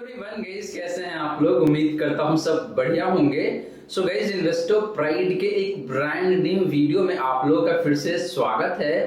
Everyone guys, कैसे हैं आप लोग। उम्मीद करता हूं सब बढ़िया होंगे। सो गाइस, इन्वेस्टो प्राइड के एक ब्रांड न्यू वीडियो में आप लोगों का फिर से स्वागत है।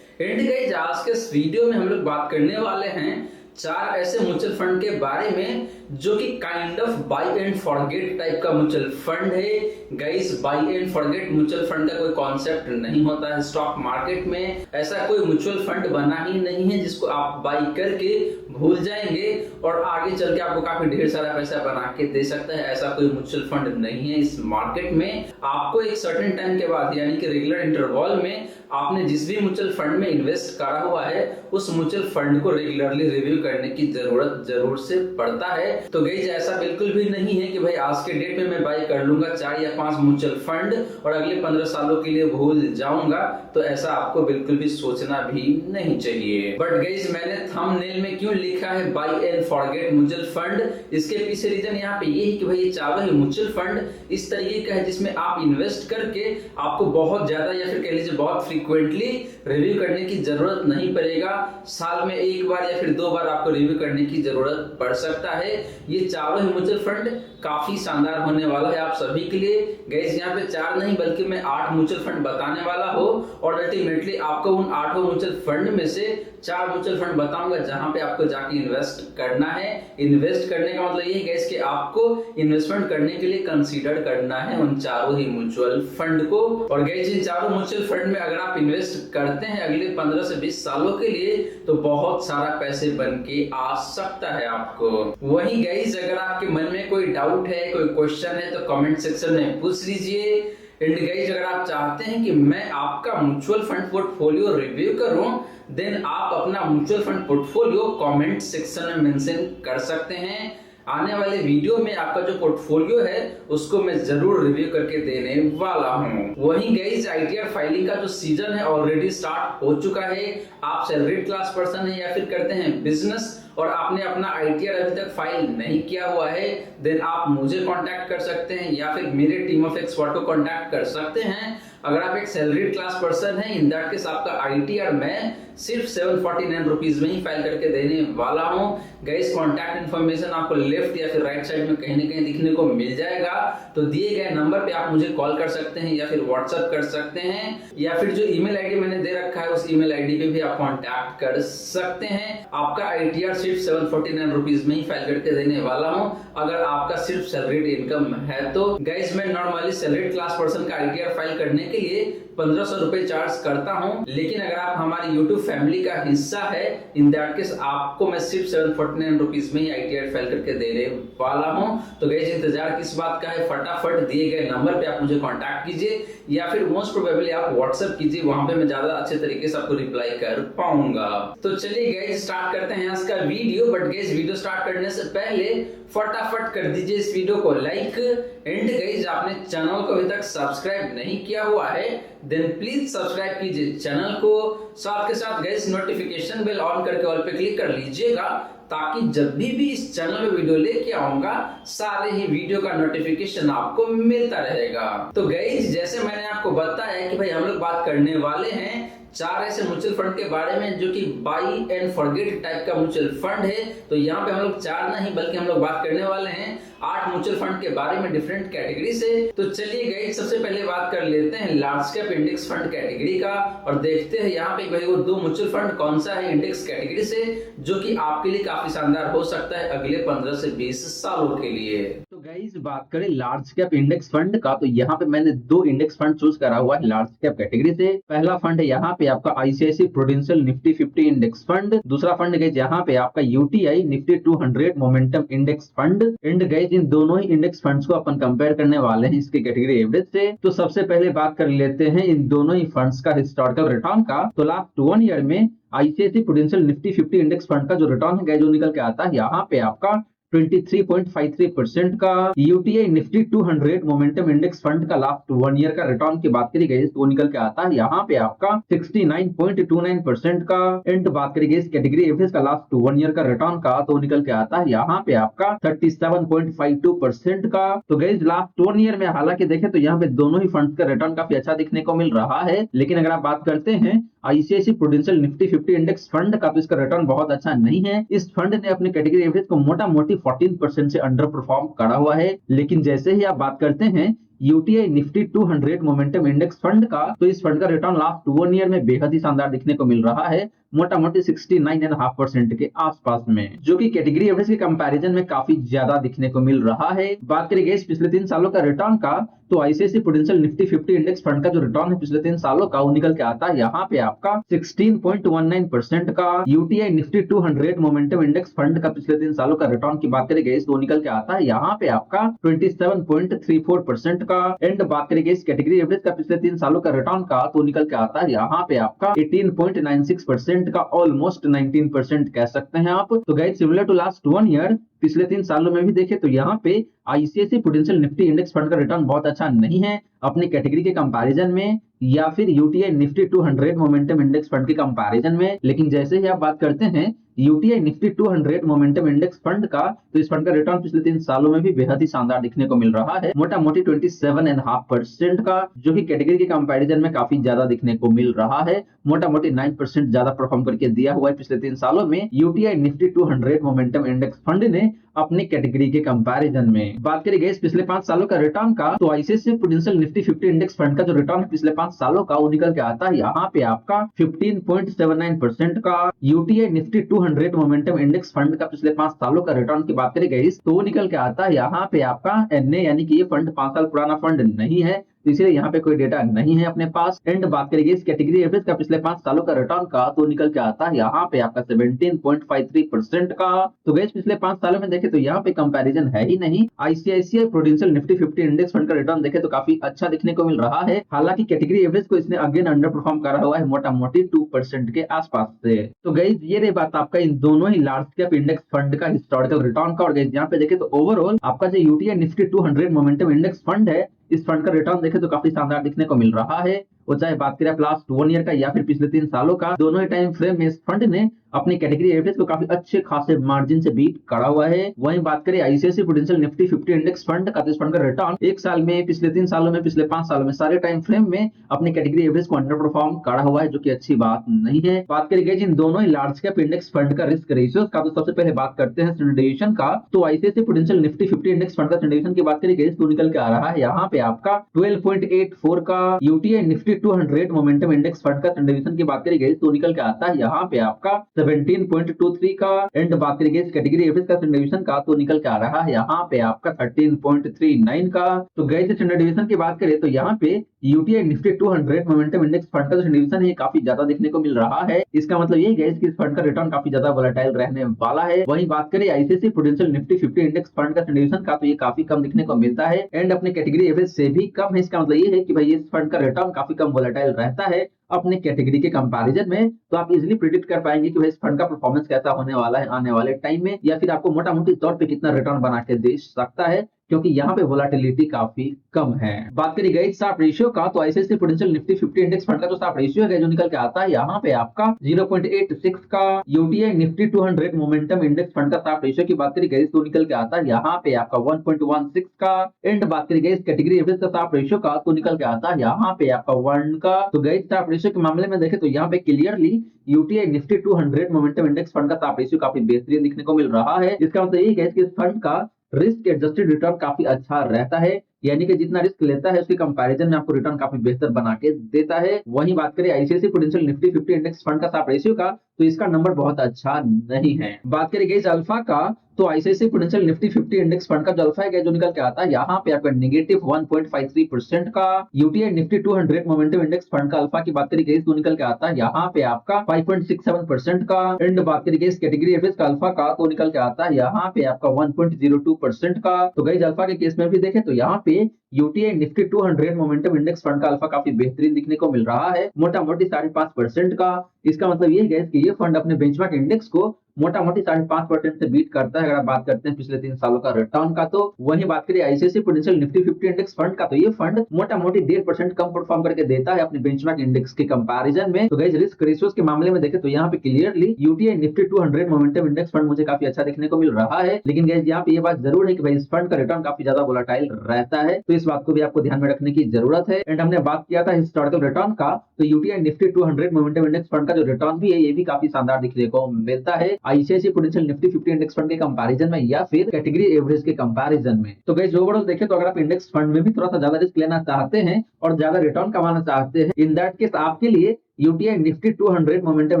एंड गाइस, आज के इस वीडियो में हम लोग बात करने वाले हैं 4 ऐसे म्यूचुअल फंड के बारे में जो कि kind of buy and forget type का म्यूचुअल फंड है। Guys, buy and forget mutual fund का कोई कॉन्सेप्ट नहीं होता है स्टॉक मार्केट में। ऐसा कोई म्यूचुअल फंड बना ही नहीं है जिसको आप बाय करके भूल जाएंगे और आगे चल के आपको काफी ढेर सारा पैसा बना के दे सकता है। ऐसा कोई म्यूचुअल फंड नहीं है इस मार्केट में। आपको एक सर्टेन टाइम के बाद यानी कि रेगुलर इंटरवल में आपने जिस भी म्यूचुअल फंड में इन्वेस्ट करा हुआ है उस म्यूचुअल फंड को रेगुलरली रिव्यू करने की जरूरत जरूर से पड़ता है। तो गाइस, ऐसा बिल्कुल भी नहीं है कि भाई आज के डेट में मैं बाय कर लूंगा 4 या 5 म्यूचुअल फंड और अगले 15 सालों के लिए भूल जाऊंगा। तो ऐसा आपको बिल्कुल भी सोचना भी नहीं चाहिए। बट गाइस, मैंने थंबनेल में क्यों लिखा है buy and forget mutual fund, इसके पीछे रीजन यहाँ पे ये है कि भाई ये चारों ही म्यूचुअल फंड इस तरीके का है जिसमें आप इन्वेस्ट करके आपको बहुत ज्यादा या फिर कह लीजिए बहुत फ्रीक्वेंटली रिव्यू करने की जरूरत नहीं पड़ेगा। साल में 1 बार या फिर 2 बार आपको रिव्यू करने की जरूरत पड़ सकता है। ये चारों ही म्यूचुअल फंड काफी शानदार होने वाला है आप सभी के लिए। गाइस, यहाँ पे 4 नहीं बल्कि मैं 8 म्यूचुअल फंड बताने वाला हूँ और अल्टीमेटली आपको उन 8 म्यूचुअल फंड में से 4 म्यूचुअल फंड बताऊंगा जहां पे आपको जाके इन्वेस्ट करना है। इन्वेस्ट करने का मतलब ये है गाइस कि आपको इन्वेस्टमेंट करने के लिए कंसीडर करना है उन चारों ही म्यूचुअल फंड को। और गाइस, इन चारों म्यूचुअल फंड में अगर आप इन्वेस्ट करते हैं अगले 15 से 20 सालों के लिए तो बहुत सारा पैसे बन के आ सकता है आपको। वहीं गाइस, अगर आपके मन में कोई डाउट है, कोई क्वेश्चन है तो कमेंट सेक्शन में पूछ लीजिए। एंड गाइस, अगर आप चाहते हैं कि मैं आपका म्यूचुअल फंड पोर्टफोलियो रिव्यू करूं देन आप अपना mutual fund portfolio comment section में मेंशन कर सकते हैं। आने वाले वीडियो में आपका जो पोर्टफोलियो है उसको मैं जरूर रिव्यू करके देने वाला हूं। वहीं गाइस, आईटीआर फाइलिंग का जो सीजन है ऑलरेडी स्टार्ट हो चुका है। आप सैलरीड क्लास पर्सन है या फिर करते हैं बिजनेस और आपने अपना आईटीआर अभी तक फाइल नहीं किया हुआ है देन आप मुझे कांटेक्ट कर सकते हैं या फिर मेरे टीम ऑफ एक्सपर्ट को कांटेक्ट कर सकते हैं। अगर आप एक सैलरीड क्लास पर्सन है इन दैट केस आपका आईटीआर मैं सिर्फ 749 रुपीज में ही फाइल करके देने वाला हूं। गाइस, कांटेक्ट इन्फॉर्मेशन आपको लेफ्ट या फिर राइट साइड में कहीं ना कहीं दिखने को मिल जाएगा। तो दिए गए नंबर पे आप मुझे कॉल कर सकते हैं या फिर व्हाट्सएप कर सकते हैं या फिर जो ईमेल आईडी मैंने दे रखा है उस ईमेल आईडी पे भी आप कांटेक्ट कर सकते हैं। आपका आईटीआर सिर्फ 749 रुपीज में ही फाइल करके देने वाला हूं अगर आपका सिर्फ सैलरीड इनकम है तो। गाइस, मैं नॉर्मली सैलरीड क्लास पर्सन का आईटीआर फाइल करने के लिए 1500 रुपए चार्ज करता हूं, लेकिन अगर आप हमारी YouTube फैमिली का हिस्सा है इन दैट केस आपको मैं सिर्फ 749 रुपीज में ही आईटीआर फाइल करके देने वाला हूं। तो गाइस, इंतजार किस बात का है, फटाफट दिए गए नंबर पे आप मुझे कांटेक्ट कीजिए या फिर मोस्ट प्रोबेबली आप व्हाट्सएप कीजिए, वहां पे मैं ज्यादा अच्छे तरीके से आपको रिप्लाई कर पाऊंगा। तो चलिए गाइस, स्टार्ट करते हैं आज का video. But guys, video start करने से पहले फटाफट कर दीजिए इस वीडियो को लाइक। एंड गाइस, आपने चैनल को अभी तक सब्सक्राइब नहीं किया हुआ है देन प्लीज सब्सक्राइब कीजिए चैनल को। साथ के साथ गाइस, नोटिफिकेशन बेल ऑन करके ऑल पे क्लिक कर लीजिएगा ताकि जब भी इस चैनल में वीडियो लेके आऊंगा सारे ही वीडियो का नोटिफिकेशन आपको मिलता रहेगा। तो गाइस, जैसे मैंने आपको बताया कि भाई हम लोग बात करने वाले हैं 4 ऐसे म्यूचुअल फंड के बारे में जो कि बाय एंड फॉरगेट टाइप का म्यूचुअल फंड है। तो यहाँ पे हम लोग 4 नहीं बल्कि हम लोग बात करने वाले हैं 8 म्यूचुअल फंड के बारे में डिफरेंट कैटेगरी से। तो चलिए गाइस, सबसे पहले बात कर लेते हैं large cap index fund category का और देखते हैं यहाँ पे भाई वो 2 म्यूचुअल फंड कौन सा है इंडेक्स कैटेगरी से जो कि आपके लिए काफी शानदार हो सकता है अगले 15 से 20 सालों के लिए। तो गाइस, बात करें लार्ज कैप इंडेक्स फंड का तो यहाँ पे मैंने 2 इंडेक्स फंड चूज करा हुआ है लार्ज कैप कैटेगरी से। पहला फंड है यहाँ पे आपका ICICI Prudential Nifty 50 index fund. दूसरा फंड गाइस यहाँ पे आपका UTI Nifty 200 momentum index fund. And guys, इन दोनों ही इंडेक्स फंड्स को अपन कंपेयर करने वाले हैं इसके कैटेगरी एवरेज से। तो सबसे पहले बात कर लेते हैं इन दोनों ही फंड्स का हिस्टोरिकल रिटर्न का। तो लास्ट 1 ईयर में ICICI Prudential Nifty 50 index fund का जो रिटर्न है जो निकल के आता है यहाँ पे आपका 23.53% का। UTI Nifty 200 momentum index fund का लास्ट 1 ईयर का रिटर्न की बात करी गई तो निकल के आता है यहाँ पे आपका 69.29% का। एंड बात करी गई इस कैटेगरी एवरेज का लास्ट 1 ईयर का रिटर्न का तो निकल के आता है यहाँ पे आपका 37.52% का। तो गाइस, लास्ट 1 ईयर में हालांकि देखें तो यहाँ पे दोनों ही फंड्स का रिटर्न काफी अच्छा दिखने को मिल रहा है, लेकिन अगर आप बात करते हैं ICICI Prudential Nifty 50 index fund का तो इसका रिटर्न बहुत अच्छा नहीं है। इस फंड ने अपने कैटेगरी एवरेज को मोटा मोटी 14% से अंडर परफॉर्म करा हुआ है। लेकिन जैसे ही आप बात करते हैं UTI Nifty 200 momentum index fund का, तो इस फंड का रिटर्न लास्ट 1 ईयर में बेहद ही शानदार दिखने को मिल रहा है, मोटा मोटी 69.5% के आसपास में, जो कि कैटेगरी एवरेज के कंपैरिजन में काफी ज्यादा दिखने को मिल रहा है। बात करेंगे इस पिछले 3 सालों का रिटर्न का, तो ICICI Prudential Nifty 50 index fund का जो रिटर्न है पिछले 3 सालों का, वो निकल के आता है यहाँ पे आपका 16.19% का। UTI Nifty 200 momentum index fund का पिछले 3 सालों का रिटर्न की बात करेंगे तो निकल के आता है यहाँ पे आपका 27.34% का। एंड बात करेंगे इस कैटेगरी एवरेज का पिछले 3 सालों का रिटर्न का, तो निकल के आता है यहाँ पे आपका 18.96% का, ऑलमोस्ट 19% कह सकते हैं आप। तो guys similar to last 1 year, पिछले 3 सालों में भी देखें तो यहाँ पे ICICI Prudential Nifty index fund का रिटर्न बहुत अच्छा नहीं है अपनी कैटेगरी के कंपैरिजन में, या फिर UTI Nifty 200 momentum index fund के कंपैरिजन में। लेकिन जैसे ही आप बात करते हैं UTI Nifty 200 momentum index fund का, तो इस फंड का रिटर्न पिछले 3 सालों में भी बेहद ही शानदार दिखने को मिल रहा है, मोटा मोटी 27.5% का, जो कि कैटेगरी के कंपैरिजन में काफी ज्यादा दिखने को मिल रहा है, मोटा मोटी 9% ज्यादा परफॉर्म करके दिया हुआ है पिछले 3 सालों में UTI Nifty 200 momentum index fund ने अपनी कैटेगरी के कंपैरिजन में। बात करेंगे इस पिछले 5 सालों का रिटर्न का, तो ICICI Prudential Nifty 50 index fund का जो रिटर्न है पिछले 5 सालों का, वो निकल के आता है यहाँ पे आपका 15.79% का। UTI Nifty 200 momentum index fund का पिछले 5 सालों का रिटर्न की बात करेंगे तो वो निकल के आता है यहाँ पे आपका एनए, यानी कि ये फंड 5 साल पुराना फंड नहीं है, तो इसलिए यहाँ पे कोई डेटा नहीं है अपने पास। एंड बात करेंगे इस कैटेगरी एवरेज का पिछले 5 सालों का रिटर्न का, तो निकल के आता है यहाँ पे आपका 17.53% का। तो गैस पिछले 5 सालों में देखे तो यहाँ पे कंपैरिजन है ही नहीं। ICICI prudential Nifty 50 index fund का रिटर्न देखे तो काफी अच्छा दिखने को मिल रहा है, हालांकि कैटेगरी एवरेज को इसने अगेन अंडर परफॉर्म करा हुआ है मोटा मोटी 2% के आसपास से। तो गैस ये रही बात आपका इन दोनों ही लार्ज कैप इंडेक्स फंड का हिस्टोरिकल रिटर्न का। और गैस यहाँ पे देखे तो ओवरऑल आपका जो UTI Nifty 200 momentum index fund है, इस फंड का रिटर्न देखे तो काफी शानदार दिखने को मिल रहा है। वो चाहे बात करें लास्ट 1 ईयर का या फिर पिछले 3 सालों का, दोनों ही टाइम फ्रेम में इस फंड ने अपनी कैटेगरी एवरेज को काफी अच्छे खासे मार्जिन से बीट करा हुआ है। वहीं बात करें ICICI Prudential Nifty 50 index fund का, तो इस फंड का रिटर्न 1 साल में, पिछले 3 सालों में, पिछले 5 सालों में, सारे टाइम फ्रेम में अपनी कैटेगरी एवरेज को अंडर परफॉर्म करा हुआ है, जो कि अच्छी बात नहीं है। बात करेंगे जिन दोनों ही लार्ज कैप इंडेक्स फंड का रिस्क रेशियो का, तो सबसे पहले बात करते हैं सिंडिकेशन का। तो ICICI Prudential Nifty 50 index fund का सिंडिकेशन की बात करेंगे तो निकल के आ रहा है यहाँ पे आपका 12.84 का। UTI Nifty 200 momentum index fund का सिंडिकेशन की बात करेंगे तो निकल के आता है यहाँ पे आपका 17.23 का। एंड बात करेंगे कैटेगरी एवरेज का सिंडिकेशन का, तो निकल के आ रहा है यहाँ पे आपका 13.39 का। तो गैस सिंडिकेशन की बात करें तो यहाँ पे UTI Nifty 200 momentum index fund का जो सिंडिकेशन है काफी ज्यादा देखने को मिल रहा है। इसका मतलब ये है कि इस फंड का रिटर्न काफी ज्यादा वोलेटाइल रहने वाला है। वहीं बात करें ICICI Prudential Nifty 50 index fund का सिंडिकेशन का, तो ये काफी कम दिखने को मिलता है एंड अपने कैटेगरी एवरेज से भी कम है। इसका मतलब ये है कि भाई इस फंड का रिटर्न काफी कम वोलेटाइल रहता है अपने कैटेगरी के कंपैरिजन में। तो आप इजीली प्रिडिक्ट कर पाएंगे कि भाई इस फंड का परफॉर्मेंस कैसा होने वाला है आने वाले टाइम में, या फिर आपको मोटा मोटी तौर पे कितना रिटर्न बना के दे सकता है, क्योंकि यहाँ पे वोलेटिलिटी काफी कम है। बात करी गई शार्प रेशियो का, तो ICICI Prudential Nifty 50 index fund का जो शार्प रेशियो है जो निकल के आता है यहाँ पे आपका 0.86 का। UTI Nifty 200 momentum index fund का शार्प रेशियो की बात करी गई तो निकल के आता है यहाँ पे आपका 1.16 का। एंड बात करी गई कैटेगरी एवरेज का शार्प रेशियो का, तो निकल के आता है यहाँ पे आपका 1 का। तो गई शार्प रेशियो के मामले में देखे तो यहाँ पे clearly UTI Nifty 200 momentum index fund का शार्प रेशियो काफी बेहतरीन दिखने को मिल रहा है। इसका मतलब ये है कि इस फंड का रिस्क एडजस्टेड रिटर्न काफी अच्छा रहता है, यानी कि जितना रिस्क लेता है उसके कंपैरिजन में आपको रिटर्न काफी बेहतर बना के देता है। वहीं बात करें ICICI Prudential Nifty 50 index fund का शार्प रेशियो का, तो इसका नंबर बहुत अच्छा नहीं है। बात करें गई अल्फा का, तो ICICI Prudential Nifty 50 index fund का जो अल्फा है जो निकल के आता है यहाँ पे आपका -1.53% का। UTI Nifty 200 momentum index fund का अल्फा की बात करी गई तो निकल के आता है यहाँ पे आपका 5.67% का। एंड बात करी गई कैटेगरी एवरेज का अल्फा का, तो निकल के आता है यहाँ पे आपका 1.02% का। तो गई अल्फा के केस में भी देखें तो यहाँ पे UTI Nifty 200 momentum index fund का अल्फा काफी बेहतरीन दिखने को मिल रहा है, मोटा मोटी 5.5% का। इसका मतलब ये है कि ये फंड अपने बेंचमार्क इंडेक्स को मोटा मोटी 5.5% से बीट करता है। अगर आप बात करते हैं पिछले 3 सालों का रिटर्न का, तो वही बात करिए ICICI prudential Nifty 50 index fund का, तो ये फंड मोटा मोटी 1.5% कम परफॉर्म करके देता है अपने बेंचमार्क इंडेक्स के कंपैरिजन में। तो गाइस रिस्क रेशियोज के मामले में देखें तो यहाँ पे clearly UTI Nifty 200 momentum index fund मुझे काफी अच्छा देखने को मिल रहा है। लेकिन गाइस यहाँ पे ये बात जरूर है कि भाई इस फंड का रिटर्न काफी ज्यादा वोलेटाइल रहता है, तो इस बात को भी आपको ध्यान में रखने की जरूरत है। एंड हमने बात किया था हिस्टोरिकल रिटर्न का, तो UTI Nifty 200 momentum index fund का जो रिटर्न भी है ये भी काफी शानदार दिखने को मिलता है ICICI prudential Nifty 50 index fund के कंपैरिजन में या फिर कैटेगरी एवरेज के कंपैरिजन में। तो गाइस ओवरऑल देखें तो अगर आप इंडेक्स फंड में भी थोड़ा सा ज्यादा रिस्क लेना चाहते हैं और ज्यादा रिटर्न कमाना चाहते हैं, इन दैट केस आपके लिए UTI Nifty 200 momentum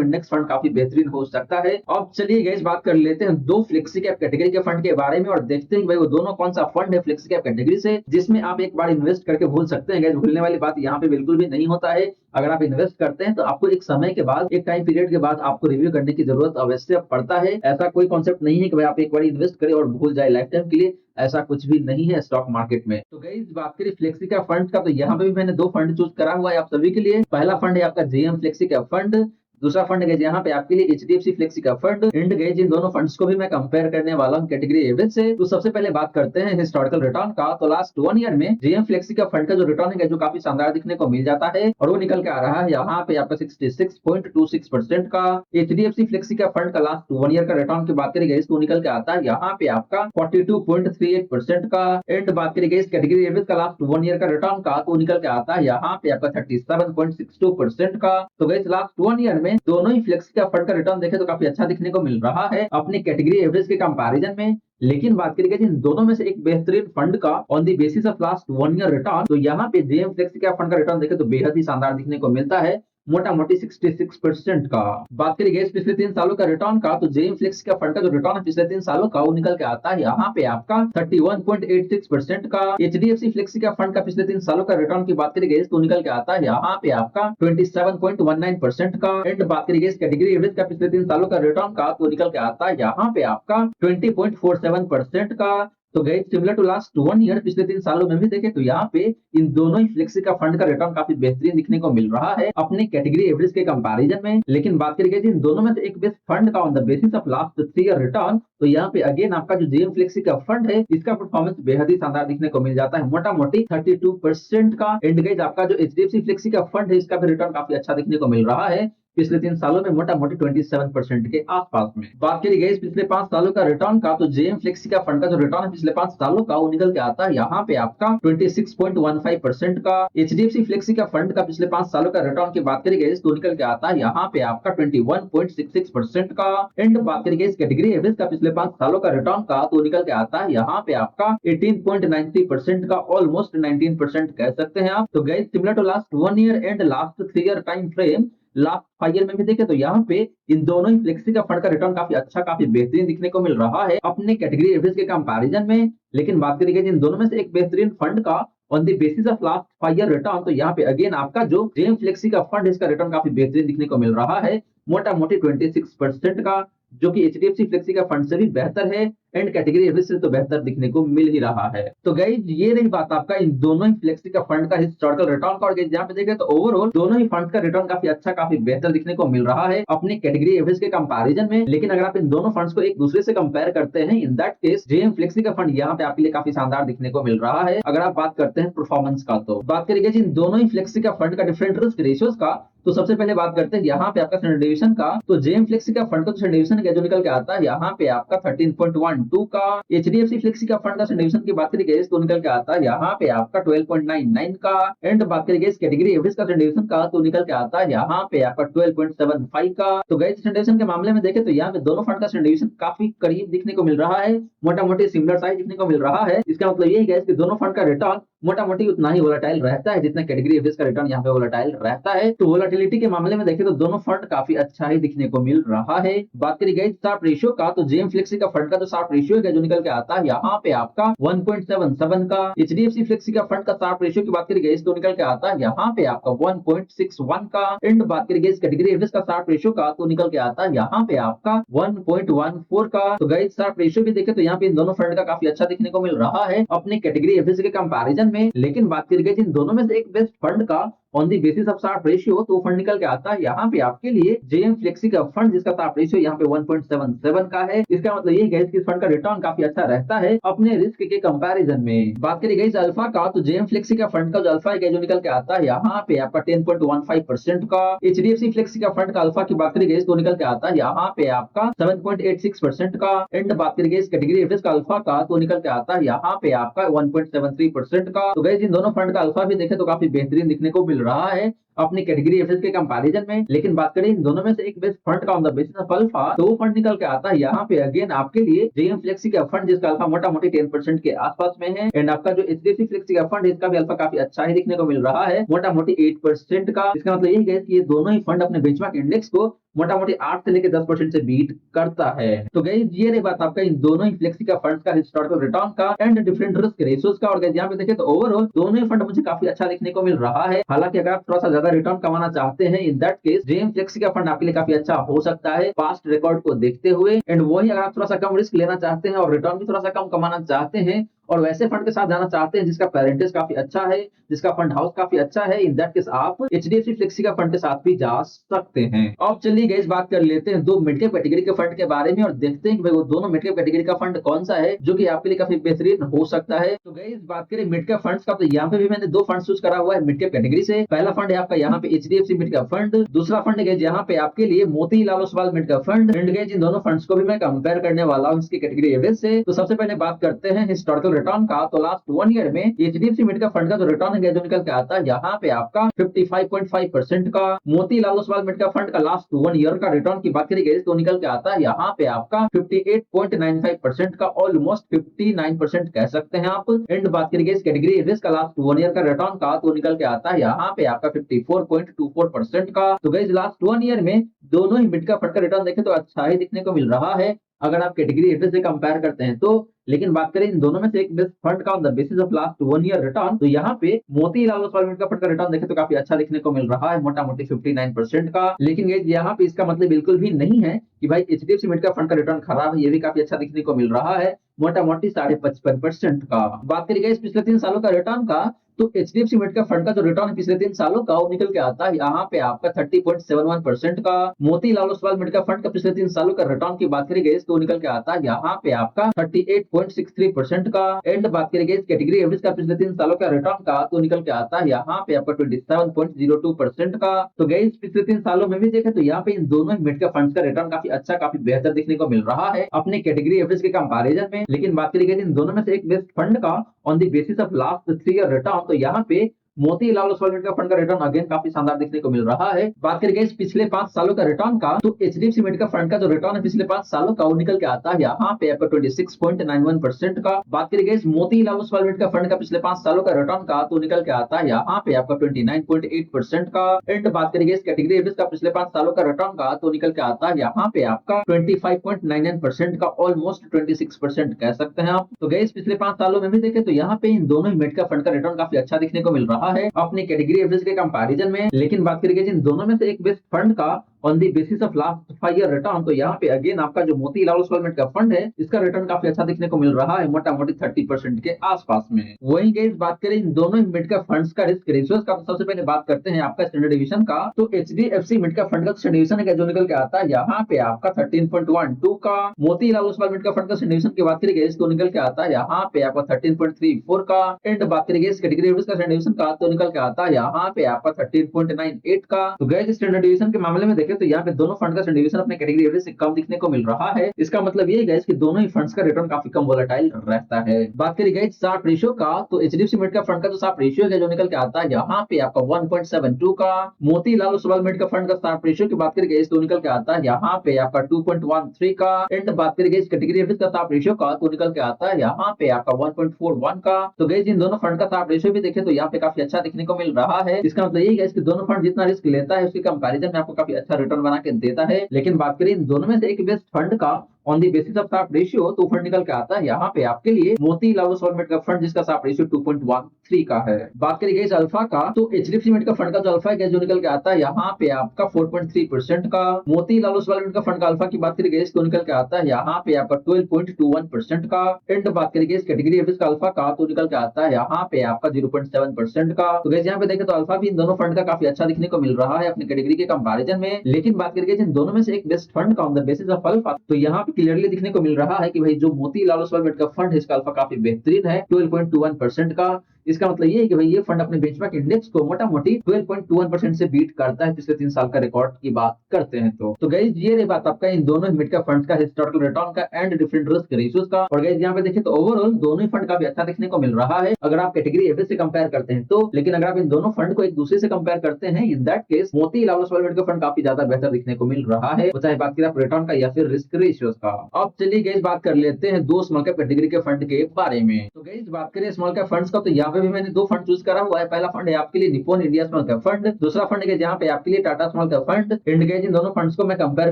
index fund काफी बेहतरीन हो सकता है। अब चलिए गाइस बात कर लेते हैं दो फ्लेक्सी कैप कैटेगरी के फंड के बारे में और देखते हैं भाई वो दोनों कौन सा फंड है फ्लेक्सी कैप कैटेगरी से जिसमें आप एक बार इन्वेस्ट करके भूल सकते हैं। गाइस भूलने वाली बात यहाँ पे बिल्कुल भी नहीं होता है। अगर आप इन्वेस्ट करते हैं तो आपको एक समय के बाद, एक टाइम पीरियड के बाद आपको रिव्यू करने की जरूरत अवश्य पड़ता है। ऐसा कोई कॉन्सेप्ट नहीं है कि भाई आप एक बार इन्वेस्ट करें और भूल जाए लाइफ टाइम के लिए, ऐसा कुछ भी नहीं है स्टॉक मार्केट में। तो गाइस बात करें फ्लेक्सी कैप फंड का, तो यहाँ पे भी मैंने दो फंड चूज करा हुआ है आप सभी के लिए। पहला फंड है आपका जेएम फ्लेक्सी कैप फंड, दूसरा फंड है यहाँ पे आपके लिए एचडीएफसी फ्लेक्सी का फंड। एंड गाइस इन दोनों फंड्स को भी मैं कंपेयर करने वाला हूँ कैटेगरी एवरेज से। तो सबसे पहले बात करते हैं हिस्टोरिकल रिटर्न का, तो लास्ट 1 ईयर में जेएम फ्लेक्सी का फंड का जो रिटर्न है जो काफी शानदार दिखने को मिल जाता है और वो निकल के आ रहा है यहाँ पे आपका 66.26% का। एचडीएफसी फ्लेक्सी का फंड का लास्ट 1 ईयर का रिटर्न की बात करेंगे तो निकल के आता है यहाँ पे आपका 42.38% का। एंड बात करेंगे कैटेगरी एवरेज का लास्ट 1 ईयर का रिटर्न का, तो निकल के आता है यहाँ पे आपका 37.62% का। तो गाइस लास्ट 1 ईयर में दोनों ही फ्लेक्सी का फंड का रिटर्न देखें तो काफी अच्छा दिखने को मिल रहा है अपने कैटेगरी एवरेज के कंपैरिजन में। लेकिन बात करेंगे इन दोनों में से एक बेहतरीन फंड का on the basis of last 1 year return, तो यहाँ पे जेएम फ्लेक्सी का फंड का रिटर्न देखें तो बेहद ही शानदार दिखने को मिलता है मोटा मोटी 66% का। बात करेंगे पिछले 3 सालों का रिटर्न का, तो जेएम फ्लेक्सी का फंड का जो रिटर्न है पिछले 3 सालों का वो निकल के आता है यहाँ पे आपका 31.86% का। एचडीएफसी फ्लेक्सी का फंड का पिछले 3 सालों का रिटर्न की बात करेंगे तो निकल के आता है यहाँ पे आपका 27.19% का। एंड बात करेंगे कैटेगरी एवरेज का पिछले 3 सालों का रिटर्न का, तो निकल के आता है यहाँ पे आपका 20.47% का। तो guys similar to last 1 year पिछले 3 सालों में भी देखें तो यहाँ पे इन दोनों ही फ्लेक्सी का फंड का रिटर्न काफी बेहतरीन दिखने को मिल रहा है अपने कैटेगरी एवरेज के कंपैरिजन में। लेकिन बात करेंगे इन दोनों में से एक बेस्ट फंड का on the basis of last 3 year return, तो यहाँ पे अगेन आपका जो जेएम फ्लेक्सी का फंड है इसका परफॉर्मेंस बेहद ही शानदार दिखने को मिल जाता है मोटा मोटी 32% का। एंड गाइस आपका जो एचडीएफसी फ्लेक्सी का फंड है इसका भी रिटर्न काफी अच्छा दिखने को मिल रहा है पिछले 3 सालों में मोटा मोटी 27% के आसपास में। बात करी गई पिछले 5 सालों का रिटर्न का, तो जेएम फ्लेक्सी का फंड का जो रिटर्न है पिछले 5 सालों का वो निकल के आता है यहाँ पे आपका 26.15% का। एचडीएफसी फ्लेक्सी का फंड का पिछले 5 सालों का रिटर्न की बात करी गई तो निकल के आता है यहाँ पे आपका 21.66% का। एंड बात करी गई कैटेगरी एवरेज का पिछले 5 सालों का रिटर्न का, तो निकल के आता है यहाँ पे आपका 18.93% का, ऑलमोस्ट 19% कह सकते हैं आप। तो guys similar to last 1 year and last 3 year time frame, last 5 year में भी देखें तो यहाँ पे इन दोनों ही फ्लेक्सी का फंड का रिटर्न काफी अच्छा, काफी बेहतरीन दिखने को मिल रहा है अपने कैटेगरी एवरेज के कंपैरिजन में। लेकिन बात करेंगे इन दोनों में से एक बेहतरीन फंड का on the basis of last 5 year return, तो यहाँ पे अगेन आपका जो जेएम फ्लेक्सी का फंड इसका रिटर्न काफी बेहतरीन दिखने को मिल रहा है मोटा मोटी 26% का, जो कि एचडीएफसी फ्लेक्सी का फंड से भी बेहतर है एंड कैटेगरी एवरेज से तो बेहतर दिखने को मिल ही रहा है। तो गाइस ये रही बात आपका इन दोनों ही फ्लेक्सी का फंड का हिस्टोरिकल रिटर्न का। और गाइस यहाँ पे देखें तो ओवरऑल दोनों ही फंड का रिटर्न काफी अच्छा, काफी बेहतर दिखने को मिल रहा है अपने कैटेगरी एवरेज के कंपैरिजन में। लेकिन अगर आप इन दोनों फंड्स को एक दूसरे से कंपेयर करते हैं, in that case JM flexi का फंड यहाँ पे आपके लिए काफी शानदार दिखने को मिल रहा है अगर आप बात करते हैं परफॉर्मेंस का। तो बात करेंगे इन दोनों ही फ्लेक्सी का फंड का डिफरेंट रिस्क रेशियोज का, तो सबसे पहले बात करते हैं यहाँ पे आपका स्टैंडर्ड डिवीजन का। तो जेएम फ्लेक्सी का फंड का स्टैंडर्ड डिवीजन जो निकल के आता है यहाँ पे आपका 13.12 का। एचडीएफसी फ्लेक्सी का फंड का स्टैंडर्ड डिवीजन की बात करेंगे तो निकल के आता है यहाँ पे आपका 12.99 का। एंड बात करेंगे कैटेगरी एवरेज का स्टैंडर्ड डिवीजन का, तो निकल के आता है यहाँ पे आपका 12.75 का। तो गाइस स्टैंडर्ड डिवीजन के मामले में देखें तो यहाँ पे दोनों फंड का स्टैंडर्ड डिवीजन काफी करीब दिखने को मिल रहा है, मोटा मोटी सिमिलर साइज दिखने को मिल रहा है। इसका मतलब ये है कि दोनों फंड का रिटर्न मोटा मोटी उतना ही वोलेटाइल रहता है जितना कैटेगरी एवरेज का रिटर्न यहाँ पे वोलेटाइल रहता है। तो वोलेटिलिटी के मामले में देखें तो दोनों फंड काफी अच्छा ही दिखने को मिल रहा है। बात करी गई शार्प रेशियो का, तो जेएम फ्लेक्सी का फंड का जो शार्प रेशियो है जो निकल के आता है यहाँ पे आपका 1.77 का। एचडीएफसी फ्लेक्सी का फंड का शार्प रेशियो की बात करी गई तो निकल के आता है यहाँ पे आपका 1.61 का। एंड बात करी गई कैटेगरी एवरेज का शार्प रेशियो का, तो निकल के आता है यहाँ पे आपका 1.14 का। तो गाइस शार्प रेशियो भी देखे तो यहाँ पे इन दोनों फंड का काफी अच्छा दिखने को मिल रहा है अपने कैटेगरी एवरेज के कंपैरिजन में। लेकिन बात करी गई इन दोनों में से एक बेस्ट फंड का on the basis of Sharpe ratio, तो फंड निकल के आता है यहाँ पे आपके लिए जेएम फ्लेक्सी का फंड, जिसका शार्प रेशियो यहाँ पे 1.77 का है। इसका मतलब यही है कि इस फंड का रिटर्न काफी अच्छा रहता है अपने रिस्क के कंपैरिजन में। बात करी गई अल्फा का, तो जेएम फ्लेक्सी का फंड का जो अल्फा है जो निकल के आता है यहाँ पे आपका 10.15% का। एचडीएफसी फ्लेक्सी का फंड का अल्फा की बात करी गई तो निकल के आता है यहाँ पे आपका 7.86% का। एंड बात करी गई कैटेगरी एवरेज का अल्फा का, तो निकल के आता है यहाँ पे आपका 1.73% का। तो गई इन दोनों फंड का अल्फा भी देखे तो काफी बेहतरीन दिखने को मिल रहा है अपनी कैटेगरी एवरेज के कंपैरिजन में। लेकिन बात करें इन दोनों में से एक बेस्ट फंड का on the basis of alpha, तो वो फंड निकल के आता है यहाँ पे अगेन आपके लिए जेएम फ्लेक्सी का फंड, जिसका अल्फा मोटा मोटी 10% के आसपास में है। एंड आपका जो एचडीएफसी फ्लेक्सी का फंड है, इसका भी अल्फा काफी अच्छा ही दिखने को मिल रहा है, मोटा मोटी 8% का। इसका मतलब यही है कि ये दोनों ही फंड अपने बेंचमार्क इंडेक्स को मोटा मोटी 8 से लेकर 10% से बीट करता है। तो गाइस ये रही बात आपका इन दोनों ही फ्लेक्सी का फंड्स का हिस्टोरिकल रिटर्न का एंड डिफरेंट रिस्क रेशियोज का। और गाइस यहाँ पे देखें तो ओवरऑल दोनों ही फंड मुझे काफी अच्छा देखने को मिल रहा है। हालांकि अगर आप थोड़ा सा ज्यादा रिटर्न कमाना चाहते हैं, in that case JM flexi का फंड आपके लिए काफी अच्छा हो सकता है पास्ट रिकॉर्ड को देखते हुए। एंड वही अगर आप थोड़ा सा कम रिस्क लेना चाहते हैं और रिटर्न भी थोड़ा सा कम कमाना चाहते हैं और वैसे फंड के साथ जाना चाहते हैं जिसका पेरेंटेज काफी अच्छा है, जिसका फंड हाउस काफी अच्छा है, इन दैट केस आप एचडीएफसी फ्लेक्सी का फंड के साथ भी जा सकते हैं। अब चलिए गाइस बात कर लेते हैं दो मिड कैप कैटेगरी के फंड के बारे में और देखते हैं कि भाई वो दोनों मिड कैप कैटेगरी का फंड कौन सा है जो कि आपके लिए काफी बेहतरीन हो सकता है। तो गाइस बात करें मिड कैप फंड्स का, तो यहाँ पे भी मैंने दो फंड चूज करा हुआ है मिड कैप कैटेगरी से। पहला फंड है आपका यहाँ पे एचडीएफसी मिड कैप फंड, दूसरा फंड है यहाँ पे आपके लिए Motilal Oswal mid cap fund. And guys इन दोनों फंड्स को भी मैं कंपेयर करने वाला हूँ इसकी कैटेगरी एवरेज से। तो सबसे पहले बात करते हैं हिस्टोरिकल रिटर्न का। तो लास्ट 1 ईयर में एचडीएफसी मिड कैप फंड का जो रिटर्न है जो निकल के आता है यहाँ पे आपका 55.5% का। Motilal Oswal mid cap fund का लास्ट 1 ईयर का रिटर्न की बात करी गई तो निकल के आता है यहाँ पे आपका 58.95% का, ऑलमोस्ट 59% कह सकते हैं आप। एंड बात करी गई कैटेगरी एवरेज का लास्ट 1 ईयर का रिटर्न का, तो निकल के आता है यहाँ पे आपका 54.24% का। तो गाइस लास्ट 1 ईयर में दोनों ही मिड कैप फंड का रिटर्न देखें तो अच्छा ही दिखने को मिल रहा है अगर आप कैटेगरी एवरेज से कंपेयर करते हैं तो। लेकिन बात करें इन दोनों में से एक बेस्ट फंड का on the basis of last 1 year return, तो यहाँ पे Motilal Oswal mid cap fund का रिटर्न देखें तो काफी अच्छा देखने को मिल रहा है, मोटा मोटी 59% का। लेकिन गाइस यहाँ पे इसका मतलब बिल्कुल भी नहीं है कि भाई एचडीएफसी मिड कैप फंड का रिटर्न खराब है, ये भी काफी अच्छा देखने को मिल रहा है, मोटा मोटी 55.5% का। बात करी गई पिछले 3 सालों का रिटर्न का, तो एचडीएफसी मिड कैप फंड का जो रिटर्न पिछले 3 सालों का वो निकल के आता है यहाँ पे आपका 30.71% का। Motilal Oswal mid cap fund का पिछले 3 सालों का रिटर्न की बात करी गई तो निकल के आता है यहाँ पे आपका 38.63% का। एंड बात करी गई कैटेगरी एवरेज का पिछले 3 सालों का रिटर्न का, तो निकल के आता है यहाँ पे आपका 27.02% का। तो गाइस पिछले 3 सालों में भी देखे तो यहाँ पे इन दोनों मिड कैप फंड्स का रिटर्न काफी अच्छा, काफी बेहतर देखने को मिल रहा है अपने कैटेगरी एवरेज के कंपैरिजन में। लेकिन बात करी गई इन दोनों में से एक बेस्ट फंड का on the basis of last 3 year return, तो यहाँ पे Motilal Oswal mid cap fund का रिटर्न अगेन काफी शानदार देखने को मिल रहा है। बात करें गई पिछले 5 सालों का रिटर्न का, तो एचडीएफसी मिड कैप फंड का जो रिटर्न है पिछले 5 सालों का वो निकल के आता है यहाँ पे आपका 26.91% का। बात करें गई Motilal Oswal mid cap fund का पिछले 5 सालों का रिटर्न का, तो निकल के आता है यहाँ पे आपका 29.8% का। एंड बात करें गई कैटेगरी एवरेज का पिछले 5 सालों का रिटर्न का, तो निकल के आता है यहाँ पे आपका 25.99% का, ऑलमोस्ट 26% कह सकते हैं आप। तो गई पिछले 5 सालों में भी देखे तो यहाँ पे इन दोनों ही मिड कैप फंड का रिटर्न काफी अच्छा देखने को मिल रहा है अपनी कैटेगरी एवरेज के कंपैरिजन में। लेकिन बात करेंगे इन दोनों में से एक बेस्ट फंड का on the basis of last 5 year return, तो यहाँ पे अगेन आपका जो Motilal Oswal mid cap fund है इसका रिटर्न काफी अच्छा देखने को मिल रहा है, मोटा मोटी 30% के आसपास में। वही गाइस बात करें इन दोनों ही मिड कैप फंड्स का रिस्क रेशियोज का, तो सबसे पहले बात करते हैं आपका स्टैंडर्ड डिवीजन का। तो एचडीएफसी मिड कैप फंड का स्टैंडर्ड डिवीजन है जो निकल के आता है यहाँ पे आपका 13.12 का। Motilal Oswal mid cap fund का स्टैंडर्ड डिवीजन की बात करेंगे तो निकल के आता है यहाँ पे आपका 13.34 का। एंड बात करेंगे इस कैटेगरी एवरेज का स्टैंडर्ड डिवीजन का, तो निकल के आता है यहाँ पे आपका 13.98 का। तो गाइस स्टैंडर्ड डिवीजन के मामले में देखें तो यहाँ पे दोनों फंड का स्टैंडर्ड डिवीजन अपने कैटेगरी एवरेज से कम दिखने को मिल रहा है। इसका मतलब ये है कि दोनों ही फंड्स का रिटर्न काफी कम वोलेटाइल रहता है। बात करी गई शार्प रेशियो का, तो एचडीएफसी मिड कैप फंड का जो शार्प रेशियो है जो निकल के आता है यहाँ पे आपका 1.72 का। Motilal Oswal mid cap fund का शार्प रेशियो की बात करी गई तो निकल के आता है यहाँ पे आपका 2.13 का। एंड बात करी गई कैटेगरी एवरेज का शार्प रेशियो का, तो निकल के आता है यहाँ पे आपका 1.41 का। तो गई इन दोनों फंड का शार्प रेशियो भी देखे तो यहाँ पे काफी अच्छा दिखने को मिल रहा है। इसका मतलब यही है कि दोनों फंड जितना रिस्क लेता है उसके कंपैरिजन में आपको काफी अच्छा रिटर्न बना के देता है। लेकिन बात करें इन दोनों में से एक बेस्ट फंड का on the basis of Sharpe ratio तो फंड निकल के आता है यहाँ पे आपके लिए मोतीलाल ओसवाल लिमिटेड का फंड जिसका शार्प रेशियो 2.13 का है। बात करें गाइस अल्फा का तो एचडीएफसी लिमिटेड का फंड का जो अल्फा है जो निकल के आता है यहाँ पे आपका 4.3% का। मोतीलाल ओसवाल लिमिटेड का फंड का अल्फा की बात करें गाइस तो निकल के आता है यहाँ पे आपका 12.21% का। एंड बात करें गाइस कैटेगरी एवरेज का अल्फा का तो निकल के आता है यहाँ पे आपका 0.7% का। तो गाइस यहाँ पे देखें तो अल्फा भी इन दोनों फंड का काफी अच्छा दिखने को मिल रहा है अपनी कैटेगरी के कंपैरिजन में। लेकिन बात करें इन दोनों में से एक बेस्ट फंड का on the basis of alpha तो यहाँ पे क्लियरली दिखने को मिल रहा है कि भाई जो मोतीलाल ओसवाल लिमिटेड का फंड है इसका अल्फा काफी बेहतरीन है 12.21% का। इसका मतलब ये है कि भाई ये फंड अपने बेंचमार्क इंडेक्स को मोटा मोटी 12.21% से बीट करता है पिछले 3 साल का रिकॉर्ड की बात करते हैं तो गाइस ये रही बात आपका इन दोनों मिड का फंड का हिस्टोरिकल रिटर्न का एंड डिफरेंट रिस्क रेशियोज का। और गाइस यहाँ पे देखें तो ओवरऑल दोनों ही फंड काफी अच्छा देखने को मिल रहा है अगर आप कैटेगरी एवरेज से कंपेयर करते हैं तो। लेकिन अगर आप इन दोनों फंड को एक दूसरे से कंपेयर करते हैं in that case Motilal Oswal limited का फंड काफी ज्यादा बेहतर दिखने को मिल रहा है चाहे बात करें आप रिटर्न का या फिर रिस्क रेशियोज का। अब चलिए गाइस बात कर लेते हैं दो स्मॉल कैप कैटेगरी के फंड के बारे में। तो गाइस बात करें स्मॉल कैप फंड्स का तो यहाँ पे भी मैंने दो फंड चूज करा हुआ है। पहला फंड है आपके लिए Nippon India small cap fund, दूसरा फंड है जहाँ पे आपके लिए टाटा स्मॉल कैप फंड। इंडिकेज इन दोनों फंड्स को मैं कंपेयर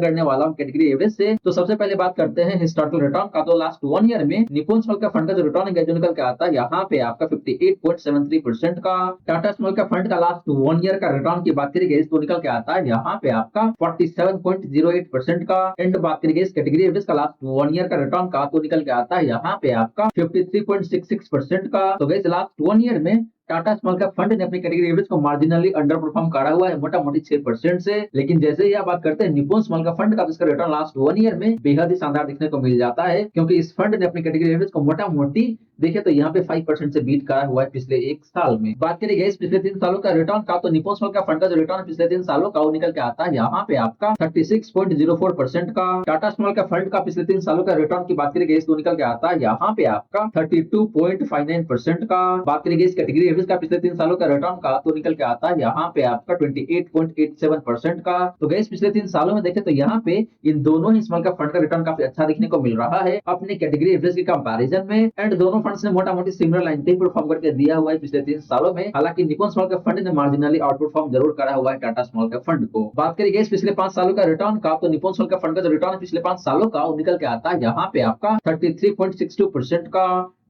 करने वाला हूँ कैटेगरी एवरेज से। तो सबसे पहले बात करते हैं हिस्टोरिकल रिटर्न का। तो लास्ट 1 ईयर में निप्पॉन स्मॉल कैप फंड का जो रिटर्न है जो निकल के आता है यहाँ पे आपका 58.73% का। टाटा स्मॉल कैप फंड का लास्ट 1 ईयर का रिटर्न की बात करेंगे तो निकल के आता है यहाँ पे आपका 47.08% का। एंड बात करेंगे इस कैटेगरी एवरेज का लास्ट 1 ईयर का रिटर्न का तो निकल के आता है यहाँ पे आपका 53.66% का। तो गाइस लास्ट 1 ईयर में टाटा स्मॉल कैप फंड ने अपनी कैटेगरी एवरेज को मार्जिनली अंडर परफॉर्म करा हुआ है मोटा मोटी 6% से। लेकिन जैसे ही आप बात करते हैं निप्पॉन स्मॉल कैप फंड का तो इसका रिटर्न लास्ट 1 ईयर में बेहद ही शानदार देखने को मिल जाता है क्योंकि इस फंड ने अपनी कैटेगरी एवरेज को मोटा मोटी देखे तो यहाँ पे 5% से बीट करा हुआ है पिछले 1 साल में। बात करेंगे इस पिछले 3 सालों का रिटर्न का तो निप्पॉन स्मॉल कैप फंड का जो रिटर्न पिछले 3 सालों का वो निकल के आता है यहाँ पे आपका 36.04% का। टाटा स्मॉल कैप फंड का पिछले 3 सालों का रिटर्न की बात करेंगे तो निकल के आता है यहाँ पे आपका 32.59% का। बात करेंगे इस कैटेगरी एवरेज का पिछले 3 सालों का रिटर्न का तो निकल के आता है यहाँ पे आपका 28.87% का। तो गैस पिछले 3 सालों में देखें तो यहाँ पे इन दोनों ही स्मॉल कैप फंड का रिटर्न काफी अच्छा देखने को मिल रहा है अपने कैटेगरी एवरेज के कंपैरिजन में। एंड दोनों फंड्स ने मोटा मोटी सिमिलर लाइन पे परफॉर्म करके दिया हुआ है पिछले 3 सालों में। हालांकि निप्पॉन स्मॉल कैप फंड ने मार्जिनली आउट परफॉर्म जरूर करा हुआ है टाटा स्मॉल कैप फंड को। बात करेंगे पिछले 5 सालों का रिटर्न का तो निप्पॉन स्मॉल कैप फंड का जो रिटर्न पिछले 5 सालों का वो निकल के आता है यहाँ पे आपका 33.62% का।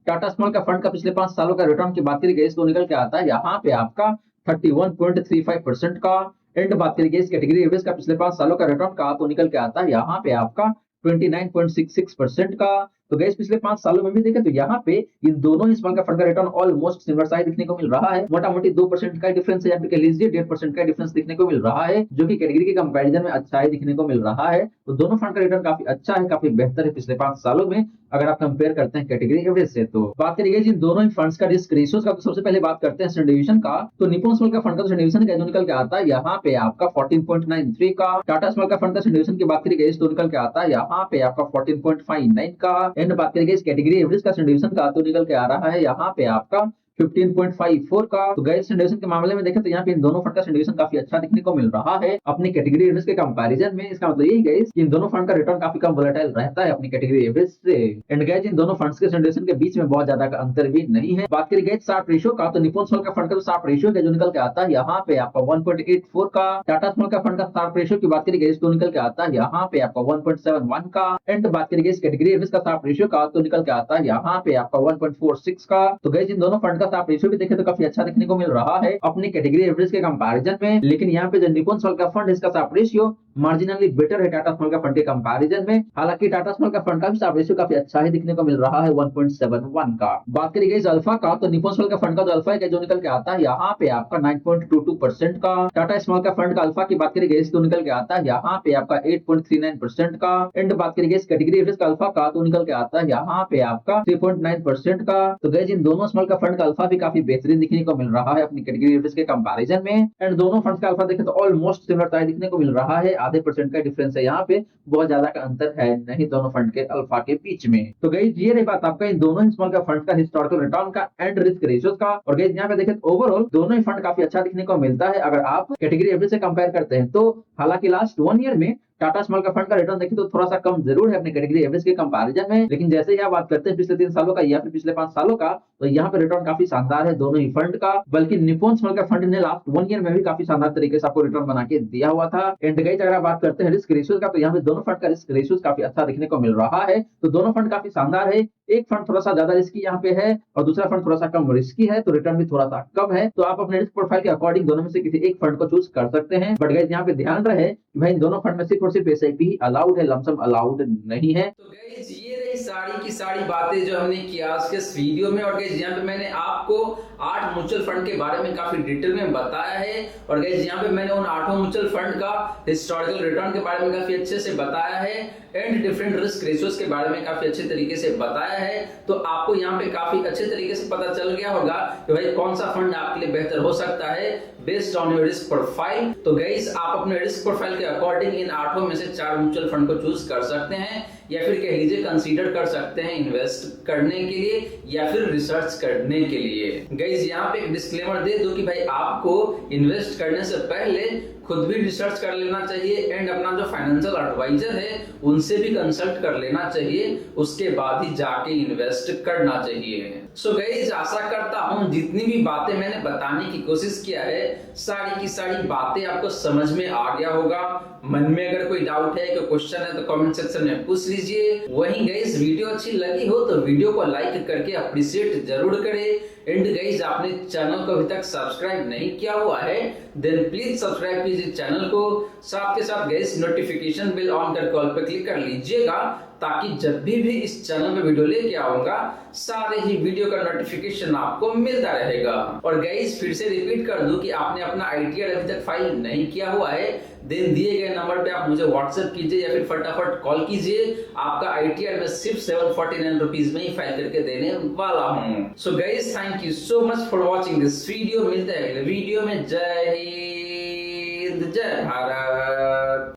टाटा स्मॉल कैप फंड का पिछले 5 सालों का रिटर्न की बात करेंगे तो निकल के आता है यहाँ पे आपका 31.35% का। एंड बात करेंगे इस कैटेगरी एवरेज का पिछले 5 सालों का रिटर्न का तो निकल के आता है यहाँ पे आपका 29.66% का। तो गैस पिछले 5 सालों में भी देखें तो यहाँ पे इन दोनों ही स्मॉल कैप फंड का रिटर्न ऑलमोस्ट सिमिलर साइज दिखने को मिल रहा है। मोटा मोटी 2% का डिफरेंस है या फिर कह लीजिए 1.5% का डिफरेंस दिखने को मिल रहा है जो कि कैटेगरी के कंपैरिजन में अच्छा ही दिखने को मिल रहा है। तो दोनों फंड का रिटर्न काफी अच्छा है काफी बेहतर है पिछले 5 सालों में अगर आप कंपेयर करते हैं कैटेगरी एवरेज से। तो बात करेंगे इन दोनों ही फंड्स का रिस्क रेशियोज का तो सबसे पहले बात करते हैं स्टैंडर्ड डिवीजन का। तो निप्पॉन स्मॉल कैप फंड का स्टैंडर्ड डिवीजन जो निकल के आता है यहाँ पे आपका 14.93 का। टाटा स्मॉल कैप फंड का स्टैंडर्ड डिवीजन की बात करेंगे तो निकल के आता है यहाँ पे आपका 14.59 का। एंड बात करेंगे इस कैटेगरी एवरेज का स्टैंडर्ड डिवीजन का तो निकल के आ रहा है यहाँ पे आपका 15.54 का। तो गाइस स्टैंडर्ड के मामले में देखें तो यहाँ पे इन दोनों फंड का स्टैंडर्ड काफी अच्छा दिखने को मिल रहा है अपनी कैटेगरी एवरेज के कंपैरिजन में। इसका मतलब यही गाइस इन दोनों फंड का रिटर्न काफी कम वोलेटाइल रहता है अपनी कैटेगरी एवरेज से। एंड गाइस इन दोनों फंड्स के स्टैंडर्ड के बीच में बहुत ज्यादा का अंतर भी नहीं है। बात करें गाइस शार्प रेशियो का तो निप्पॉन स्मॉल कैप फंड का शार्प रेशियो जो निकल के आता है यहाँ पे आपका 1.84 का। टाटा स्मॉल कैप फंड का शार्प रेशियो की बात करें तो निकल के आता है यहाँ पे आपका 1.71 का। एंड बात करें इस कैटेगरी एवरेज का शार्प रेशियो का तो निकल के आता है यहाँ पे आपका 1.46 का। तो गाइस इन दोनों फंड का शार्प रेशियो भी देखें तो काफी अच्छा देखने को मिल रहा है अपनी कैटेगरी एवरेज के कंपैरिजन में। लेकिन यहाँ पे जो निप्पॉन स्मॉल कैप फंड इसका शार्प रेशियो मार्जिनली बेटर है टाटा स्मॉल कैप फंड के कंपैरिजन में। हालांकि टाटा स्मॉल कैप फंड का भी शार्प रेशियो काफी अच्छा ही दिखने को मिल रहा है 1.71 का। बात करेंगे इस अल्फा का तो निप्पॉन स्मॉल कैप फंड का जो अल्फा है जो निकल के आता है यहाँ पे आपका 9.22% का। टाटा स्मॉल कैप फंड का अल्फा की बात करेंगे तो निकल के आता है यहाँ पे आपका 8.39% का। एंड बात करेंगे इस कैटेगरी एवरेज का अल्फा का तो निकल के आता है यहाँ पे आपका 3.9% का। तो गाइस इन दोनों स्मॉल कैप फंड का अल्फा भी काफी बेहतरीन दिखने को मिल रहा है अपनी कैटेगरी एवरेज के कंपैरिजन में। एंड दोनों फंड्स का अल्फा देखें तो ऑलमोस्ट सिमिलर साइज दिखने को मिल रहा है आधे % का डिफरेंस है यहाँ पे बहुत ज्यादा का अंतर है नहीं दोनों फंड के अल्फा के बीच में। तो गाइस ये रही बात आपका इन दोनों ही स्मॉल कैप फंड्स का हिस्टोरिकल रिटर्न का एंड रिस्क रेशियोज का। और गाइस यहाँ पे देखें ओवरऑल दोनों ही फंड काफी अच्छा दिखने को मिलता है अगर आप कैटेगरी एवरेज से कंपेयर करते हैं तो। हालांकि लास्ट 1 ईयर में टाटा स्मॉल का फंड का रिटर्न देखें तो थोड़ा सा कम जरूर है अपने कैटेगरी एवरेज के कंपैरिजन में, लेकिन जैसे ही आप बात करते हैं पिछले 3 सालों का या फिर पिछले 5 सालों का, तो यहाँ पे रिटर्न काफी शानदार है दोनों ही फंड का। बल्कि निप्पॉन स्मॉल कैप फंड ने लास्ट 1 ईयर में भी काफी शानदार तरीके से आपको रिटर्न बना के दिया हुआ था। एंड गाइस अगर आप बात करते हैं रिस्क रेशियोज का, तो यहाँ पे दोनों फंड का रिस्क रेशियोज काफी अच्छा देखने को मिल रहा है। तो दोनों फंड काफी शानदार है। एक फंड थोड़ा सा ज्यादा रिस्की यहाँ पे है और दूसरा फंड थोड़ा सा कम रिस्की है, तो रिटर्न भी थोड़ा सा कम है। तो आप अपने रिस्क प्रोफाइल के अकॉर्डिंग दोनों में से किसी एक फंड को चूज कर सकते हैं। बट गाइस यहाँ पे ध्यान रहे कि भाई इन दोनों फंड में सिर्फ और सिर्फ एसआईपी ही अलाउड है, लमसम अलाउड नहीं है। तो गाइस ये रही सारी की सारी बातें जो हमने की आज के इस वीडियो में। और गाइस यहाँ पे मैंने आपको 8 म्यूचुअल फंड के बारे में काफी डिटेल में बताया है। और गाइस यहाँ पे मैंने उन 8 म्यूचुअल फंड का हिस्टोरिकल रिटर्न के बारे में काफी अच्छे से बताया है एंड डिफरेंट रिस्क रेशियोज के बारे में काफी अच्छे तरीके से बताया है। तो आपको यहाँ पे काफी अच्छे तरीके से पता चल गया होगा कि भाई कौन सा फंड आपके लिए बेहतर हो सकता है based on your risk profile. तो गाइस आप अपने रिस्क प्रोफाइल के अकॉर्डिंग इन 8 में से 4 म्यूचुअल फंड को चूज कर सकते हैं, या फिर कह लीजिए कंसीडर कर सकते हैं इन्वेस्ट करने के लिए या फिर रिसर्च करने के लिए। गाइस यहाँ पे एक डिस्क्लेमर दे दूं कि भाई आपको इन्वेस्ट करने से पहले खुद भी रिसर्च कर लेना चाहिए एंड अपना जो फाइनेंशियल एडवाइजर है उनसे भी कंसल्ट कर लेना चाहिए, उसके बाद ही जाके इन्वेस्ट करना चाहिए। सो गाइस आशा करता हूं जितनी भी बातें मैंने बताने की कोशिश किया है सारी की सारी बातें आपको समझ में आ गया होगा। मन में अगर कोई डाउट है कोई क्वेश्चन है तो कमेंट सेक्शन में पूछ लीजिए। वहीं गाइस वीडियो अच्छी लगी हो तो वीडियो को लाइक करके अप्रिशिएट जरूर करें। एंड गाइस आपने चैनल को अभी तक सब्सक्राइब नहीं किया हुआ है देन प्लीज सब्सक्राइब कीजिए चैनल को। साथ के साथ गाइस नोटिफिकेशन बेल ऑन करके ऑल पे क्लिक कर लीजिएगा ताकि जब भी इस चैनल पे वीडियो लेके आऊंगा सारे ही वीडियो का नोटिफिकेशन आपको मिलता रहेगा। और गाइस फिर से रिपीट कर दूं कि आपने अपना आईटीआर अभी तक फाइल नहीं किया हुआ है देन दिए गए नंबर पे आप मुझे व्हाट्सएप कीजिए या फिर फटाफट कॉल कीजिए। आपका आईटीआर में सिर्फ 749 रुपीज में ही फाइल करके देने वाला हूँ। So guys thank you so much for watching this video. मिलते हैं अगले वीडियो में। जय हिंद जय भारत।